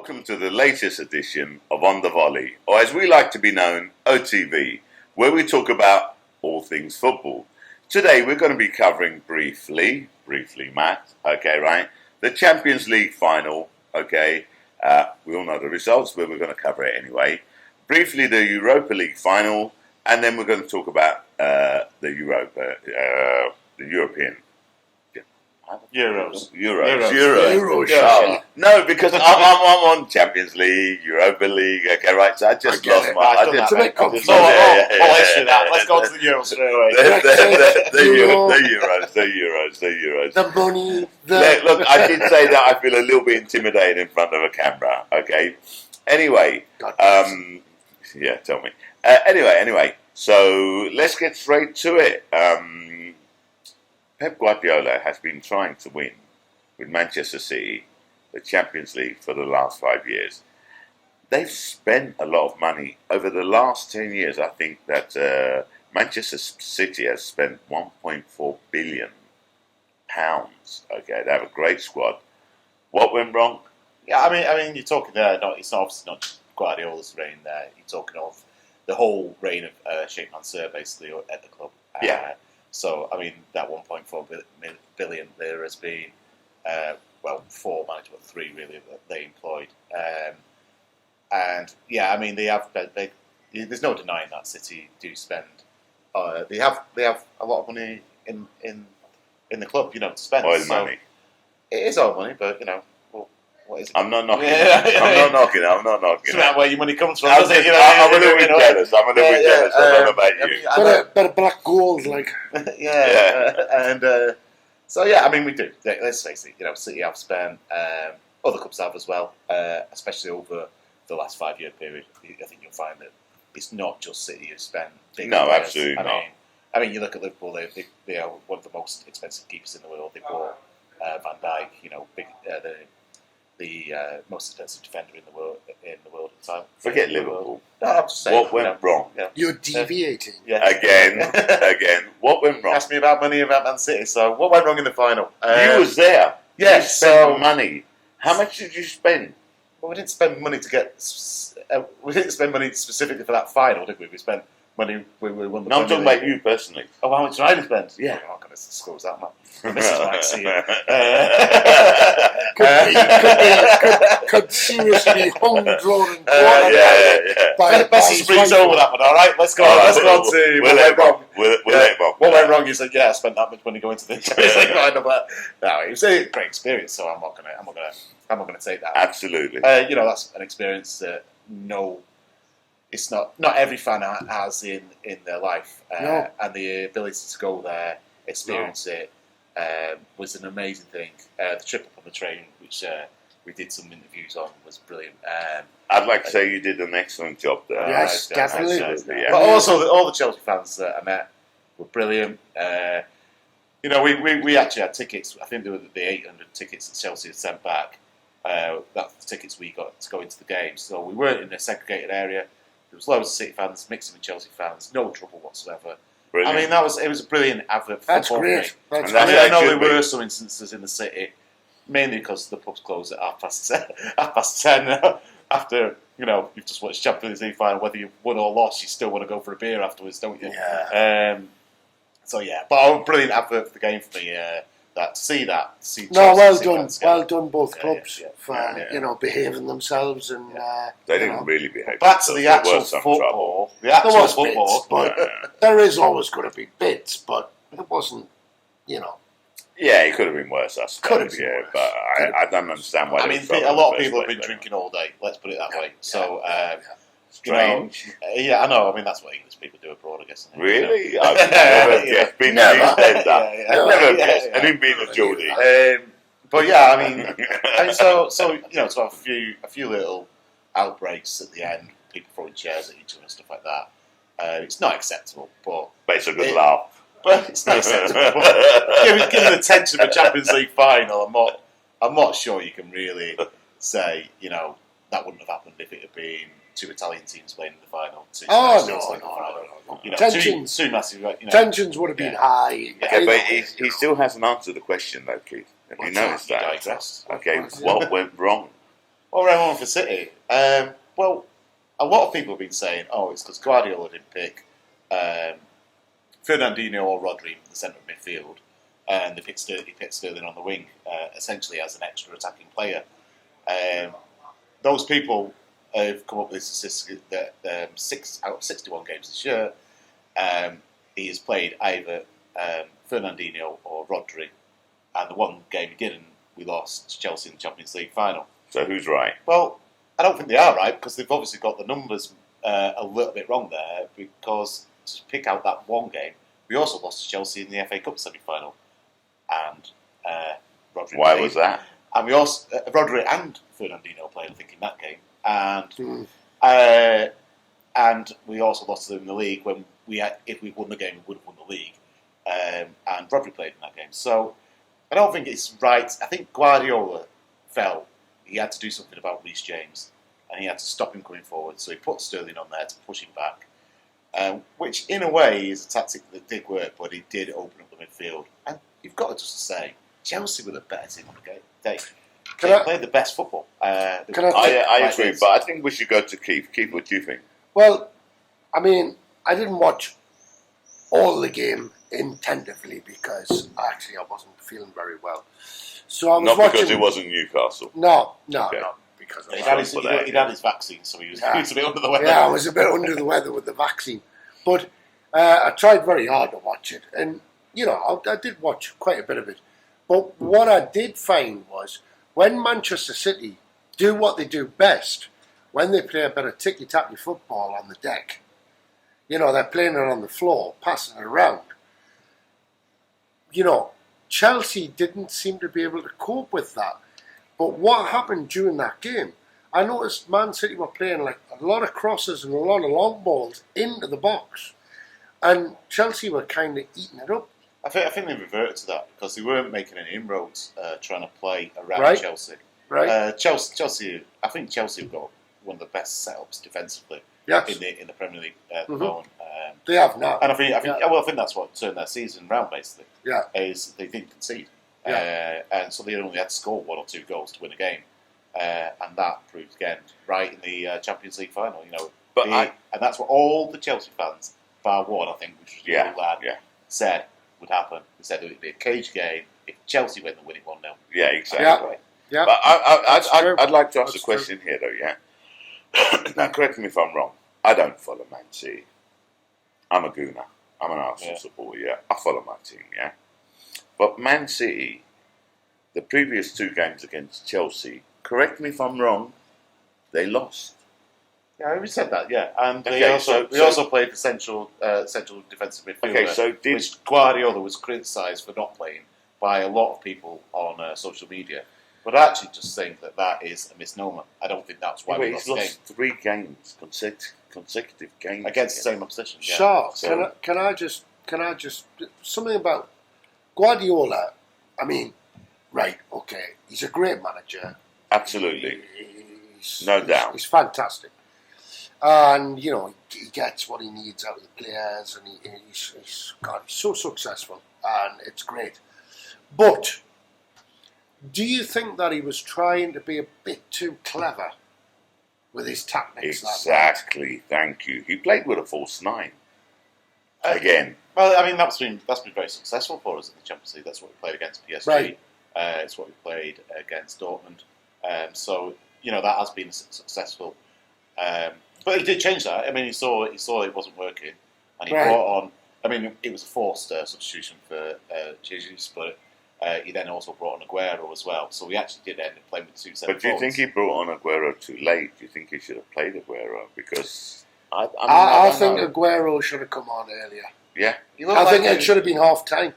Welcome to the latest edition of On the Volley, or as we like to be known, OTV, where we talk about all things football. Today we're going to be covering briefly, Matt, okay, right? The Champions League final, okay, we all know the results, but we're going to cover it anyway. Briefly the Europa League final, and then we're going to talk about the European. Euros. No, because I'm on Champions League, Europa League. Okay, right. So I just lost my. I'll issue that. Let's go to the Euros straight away. The Euros. The money. Look, I did say that I feel a little bit intimidated in front of a camera. Okay. Anyway, yeah, tell me. Anyway. So let's get straight to it. Pep Guardiola has been trying to win with Manchester City the Champions League for the last 5 years. They've spent a lot of money over the last 10 years. I think that Manchester City has spent £1.4 billion. Okay, they have a great squad. What went wrong? Yeah, I mean, you're talking there. It's obviously not just Guardiola's reign there. You're talking of the whole reign of Sheikh Mansour basically at the club. Yeah. So, I mean, that 1.4 billion there has been, four managed, but three really that they employed. And yeah, I mean, there's no denying that City do spend. They have a lot of money in the club, to spend. Oil money. It is oil money, but what is it? I'm not knocking it. I'm not knocking It's about where your money comes from, I'm doesn't it? I'm a little bit jealous. I don't know about you. But a black gold, like. And so, yeah, I mean, we do. Let's face it, City have spent, other clubs have as well, especially over the last 5 year period. I think you'll find that it's not just City who spent big players. Absolutely not. I mean, you look at Liverpool, they are one of the most expensive keepers in the world. They bought Van Dijk, the most expensive defender in the world at the time. Forget Liverpool. No, I'm just saying, what went wrong? Yeah. You're deviating. Again. What went wrong? Ask me about money about Man City. So, what went wrong in the final? You was there. Yeah, you spent money. How much did you spend? Well, we didn't spend money to get. We didn't spend money specifically for that final, did we? We spent money. We won the. No, I'm talking about you personally. Oh, how much did I spend? Yeah. I'm not going to disclose that, man. Mrs. might see it. Could seriously humdrum and Best to breeze over that one. All right, let's go. Let's go on to what went wrong. What went wrong is that I spent that much money going to the Champions League final, but no, it was a great experience. So I'm not gonna take that. Absolutely. That's an experience that it's not every fan has in their life, and the ability to go there, experience it, was an amazing thing. The trip up on the train, which we did some interviews on, was brilliant. I'd like to say you did an excellent job there. Yes, definitely. Yeah. But also, all the Chelsea fans that I met were brilliant. We actually had tickets. I think there were the 800 tickets that Chelsea had sent back. That's the tickets we got to go into the game. So we weren't in a segregated area. There was loads of City fans mixing with Chelsea fans. No trouble whatsoever. Brilliant. I mean, it was a brilliant advert for That's football. great. I know there were some instances in the City, mainly because the pubs closed at 10:30 after, you've just watched Champions League final, whether you won or lost, you still want to go for a beer afterwards, don't you? Yeah. But a brilliant advert for the game for me, well done both clubs for behaving themselves and they didn't really behave. Back to the actual football. There was bits, but there is always going to be bits, but it wasn't, Yeah, it could have been worse, I suppose. Could have been worse. But I don't understand why. I mean, a lot of people have been drinking all day. Let's put it that way. So, strange. I know. I mean, that's what English people do abroad, I guess. Really? I've never guessed. Been never said that. I've never guessed. I didn't mean a Geordie. But yeah, I mean, so a few little outbreaks at the end, people throwing chairs at each other and stuff like that. It's not acceptable, but it's a good laugh. But it's not acceptable. Given the tension of a Champions League final, I'm not sure you can really say that wouldn't have happened if it had been two Italian teams playing in the final. No. Tensions would have been high. Okay, but he still hasn't answered the question, though, Keith. Have you noticed that? Digress. Okay, what went wrong? What went wrong for City? Well, a lot of people have been saying, it's because Guardiola didn't pick Fernandinho or Rodri in the centre of midfield, and he picked Sterling on the wing, essentially as an extra attacking player. Those people have come up with this statistic that 6 out of 61 games this year, he has played either Fernandinho or Rodri, and the one game he didn't, we lost to Chelsea in the Champions League final. So who's right? Well, I don't think they are right, because they've obviously got the numbers a little bit wrong there, because to pick out that one game, we also lost to Chelsea in the FA Cup semi-final, and Rodri Why played. was that? And we also Rodri and Fernandinho played, I think, in that game, and we also lost to them in the league when if we won the game, we would have won the league, and Rodri played in that game. So I don't think it's right. I think Guardiola felt he had to do something about Reece James, and he had to stop him coming forward. So he put Sterling on there to push him back, which in a way is a tactic that did work, but it did open up the midfield. And you've got to just say, Chelsea were the better team on the day. They played the best football. I agree, but I think we should go to Keith. Keith, what do you think? Well, I mean, I didn't watch all the game attentively because actually I wasn't feeling very well. So I was Not watching. because it wasn't Newcastle. No, Okay. not because of He'd that. had his vaccine, so he was a bit under the weather. Yeah, I was a bit under the weather with the vaccine. But I tried very hard to watch it. And, I did watch quite a bit of it. But what I did find was when Manchester City do what they do best, when they play a bit of ticky-tacky football on the deck, they're playing it on the floor, passing it around. Chelsea didn't seem to be able to cope with that. But what happened during that game, I noticed Man City were playing like a lot of crosses and a lot of long balls into the box. And Chelsea were kind of eating it up. I think they reverted to that because they weren't making any inroads trying to play around Chelsea. Right. Chelsea. I think Chelsea have got one of the best setups defensively in the Premier League at the moment. They have now, and I think that's what turned their season round. Basically, is they didn't concede, and so they only had to score 1 or 2 goals to win a game, and that proved again right in the Champions League final. And that's what all the Chelsea fans, bar one, I think, which was the lad, said would happen. They said it would be a cage game. If Chelsea win, they'll win it 1-0. Yeah, exactly. Yeah. But I'd like to ask a question here, though, yeah? Now, correct me if I'm wrong. I don't follow Man City. I'm a gooner. I'm an Arsenal supporter, yeah. I follow my team, yeah? But Man City, the previous 2 games against Chelsea, correct me if I'm wrong, they lost. Yeah, we said that, yeah. And we also played the central defensive midfielder, which Guardiola was criticised for not playing by a lot of people on social media. But I actually just think that is a misnomer. I don't think that's why we lost the game. He's lost 3 games, consecutive games against the same opposition. Yeah. Sure. So, can I just something about Guardiola? I mean, right? Okay, he's a great manager. Absolutely, No doubt. He's fantastic, and he gets what he needs out of the players, and he's so successful, and it's great. But do you think that he was trying to be a bit too clever with his tactics? Exactly. Thank you. He played with a false 9 again. Well, I mean that's been very successful for us in the Champions League. That's what we played against PSG. Right. It's what we played against Dortmund. So that has been successful. But he did change that. I mean, he saw it wasn't working, and he brought on. I mean, it was a forced substitution for Jesus, but he then also brought on Aguero as well. So we actually did end up playing with 2 centre But do you think he brought on Aguero too late? Do you think he should have played Aguero? Because I think Aguero should have come on earlier. Yeah. I think it should have been half time.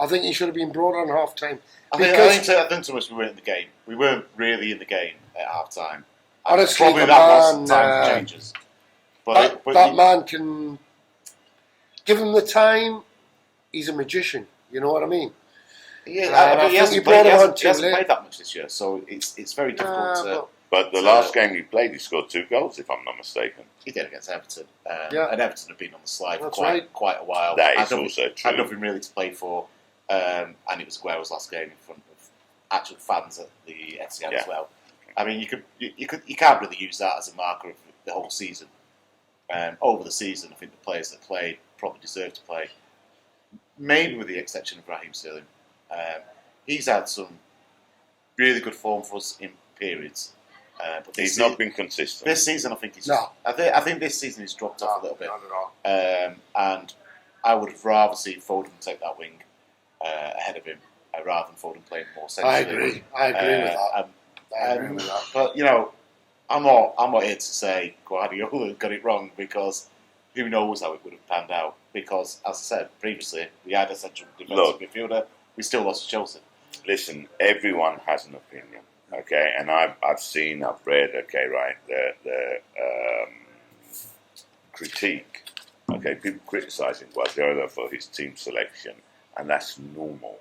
I think he should have been brought on half time. I think to us we weren't in the game. We weren't really in the game at half time. Honestly, probably that was time for changes. But that man can give him the time. He's a magician. You know what I mean? Yeah, he hasn't played that much this year, so it's very difficult. But the last game he played, he scored 2 goals, if I'm not mistaken. He did against Everton. And Everton have been on the slide for quite a while. That is also true. Had nothing really to play for. And it was Aguero's last game in front of actual fans at the Etihad as well. I mean, you can't really use that as a marker of the whole season. Over the season, I think the players that played probably deserve to play. Maybe with the exception of Raheem Sterling. He's had some really good form for us in periods. But He's not been consistent. This season, I think he's. No. I think this season he's dropped off a little bit. Not at all. And I would have rather seen Foden take that wing ahead of him, rather than Foden playing more centrally. I agree with that. I agree with that. But you know, I'm not here to say Guardiola got it wrong, because who knows how it would have panned out. Because, as I said previously, we had a central defensive midfielder. We still lost to Chelsea. Listen, everyone has an opinion, okay? And I've read, okay, right, the critique, okay, people criticising Guardiola for his team selection, and that's normal.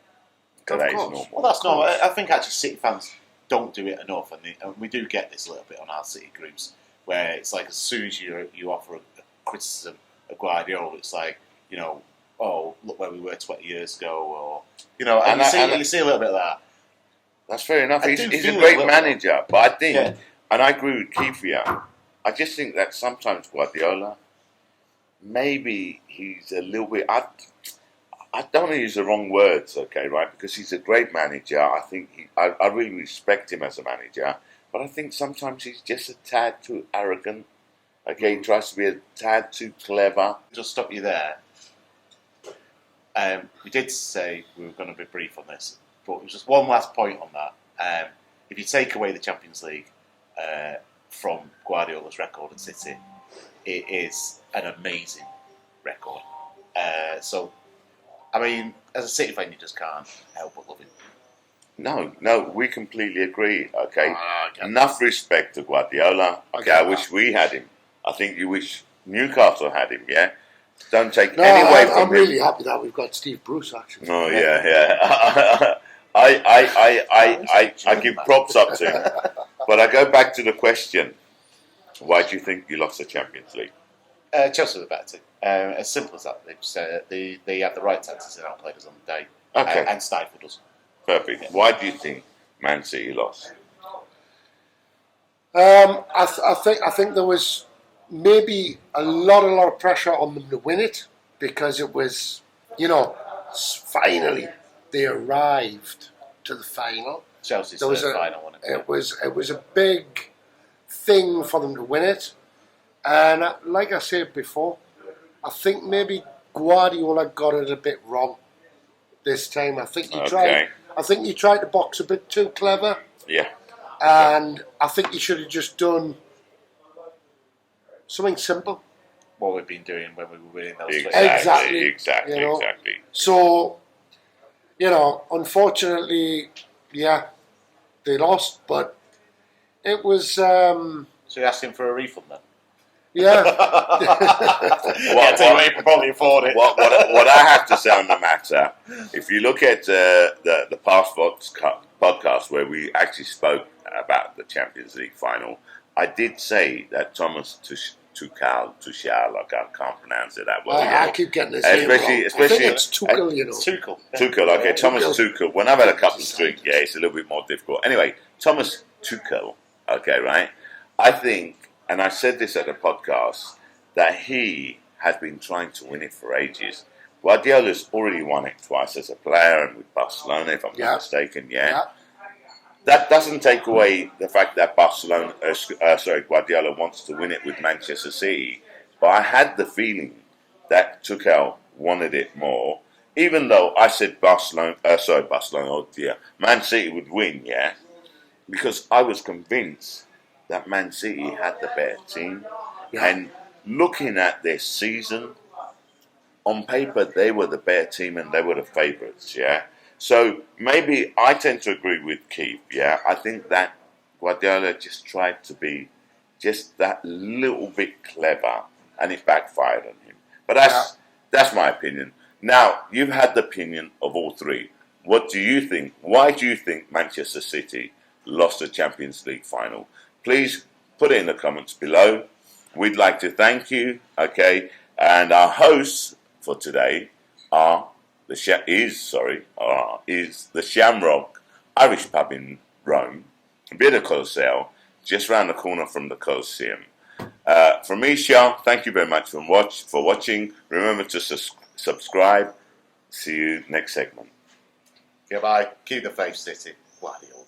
Okay, that is normal. Well, that's normal. I think actually City fans don't do it enough, and we do get this a little bit on our City groups, where it's like as soon as you offer a criticism of Guardiola, it's like, you know, oh, look where we were 20 years ago, or, you know, and you see a little bit of that. That's fair enough. He's a feel great a little manager, but I think, Yeah. and I agree with Keith here, I just think that sometimes Guardiola, maybe he's a little bit, I don't want to use the wrong words, okay, right, because he's a great manager. I think I really respect him as a manager, but I think sometimes he's just a tad too arrogant, okay, he tries to be a tad too clever. Just stop you there. We did say we were going to be brief on this, but just one last point on that. If you take away the Champions League from Guardiola's record at City, it is an amazing record. So, I mean, as a City fan, you just can't help but love him. No, we completely agree, okay. Okay. Enough respect to Guardiola. Okay, I wish we had him. I think you wish Newcastle had him, yeah? Don't take any away from I'm him. really happy that we've got Steve Bruce, actually. Oh, yeah. I give props up to him. But I go back to the question. Why do you think you lost the Champions League? Chelsea were better. As simple as that. They had the right tactics and outplayed us on the day. Okay. And stifled us. Perfect. Yeah. Why do you think Man City lost? I think there was maybe a lot of pressure on them to win it, because it was, you know, finally they arrived to the final. Chelsea's There was the final one. It was a big thing for them to win it, and like I said before, I think maybe Guardiola got it a bit wrong this time. I think he tried to box a bit too clever. Yeah. And I think he should have just done something simple. What we've been doing when we were winning those Exactly. you know. So, you know, unfortunately, yeah, they lost, but it was, So you're asking for a refund then? yeah. You can probably afford it. What I have to say on the matter, if you look at the past podcast where we actually spoke about the Champions League final, I did say that Thomas Tuchel, I can't pronounce it that well. I keep getting this Especially- I think it's Tuchel, you know. Tuchel. Okay, Thomas Tuchel. When I've had a couple of drinks, yeah, it's a little bit more difficult. Anyway, Thomas Tuchel, okay, right? I think, and I said this at the podcast, that he has been trying to win it for ages. Guardiola's already won it twice as a player, and with Barcelona, if I'm not mistaken, yeah. That doesn't take away the fact that Guardiola wants to win it with Manchester City. But I had the feeling that Tuchel wanted it more, even though I said Man City would win, yeah, because I was convinced that Man City had the better team. Yeah. And looking at this season, on paper, they were the better team and they were the favourites, yeah. So maybe I tend to agree with Keith, yeah. I think that Guardiola just tried to be just that little bit clever, and it backfired on him. But that's my opinion. Now, you've had the opinion of all three. What do you think? Why do you think Manchester City lost the Champions League final? Please put it in the comments below. We'd like to thank you, okay? And our hosts for today is the Shamrock Irish Pub in Rome, Beer Colosseo, just round the corner from the Colosseum. From me, Sean, thank you very much for watching. Remember to subscribe. See you next segment. Goodbye. Keep the faith, City. Guardiola.